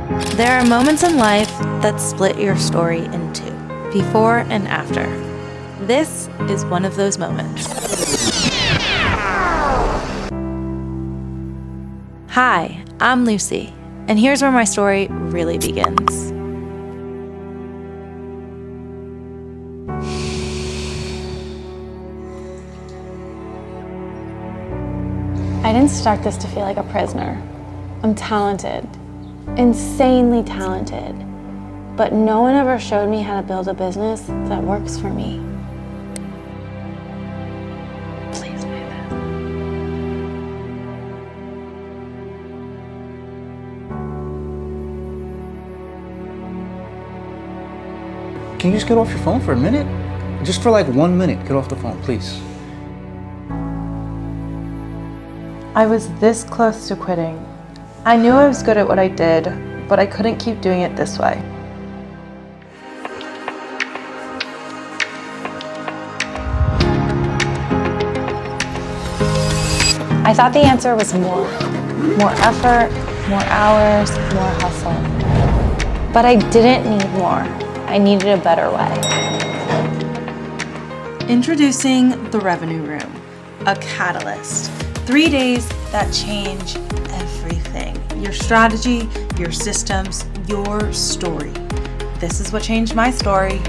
There are moments in life that split your story in two, before and after. This is one of those moments. Hi, I'm Lucy, and here's where my story really begins. I didn't start this to feel like a prisoner. I'm talented, insanely talented, but no one ever showed me how to build a business that works for me. Please, my best. Can you just get off your phone for a minute? Just for like 1 minute, get off the phone, please. I was this close to quitting. I knew I was good at what I did, but I couldn't keep doing it this way. I thought the answer was more. More effort, more hours, more hustle. But I didn't need more. I needed a better way. Introducing the Revenue Room, a catalyst. 3 days that change everything. Your strategy, your systems, your story. This is what changed my story.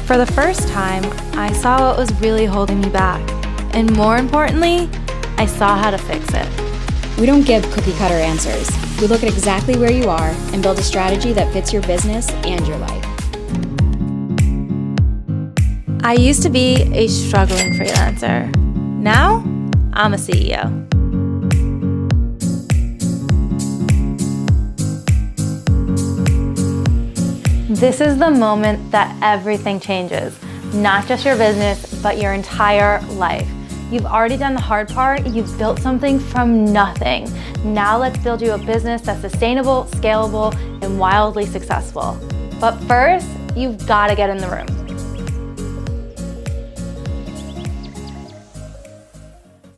For the first time, I saw what was really holding me back. And more importantly, I saw how to fix it. We don't give cookie-cutter answers. We look at exactly where you are and build a strategy that fits your business and your life. I used to be a struggling freelancer. Now, I'm a CEO. This is the moment that everything changes. Not just your business, but your entire life. You've already done the hard part. You've built something from nothing. Now let's build you a business that's sustainable, scalable, and wildly successful. But first, you've got to get in the room.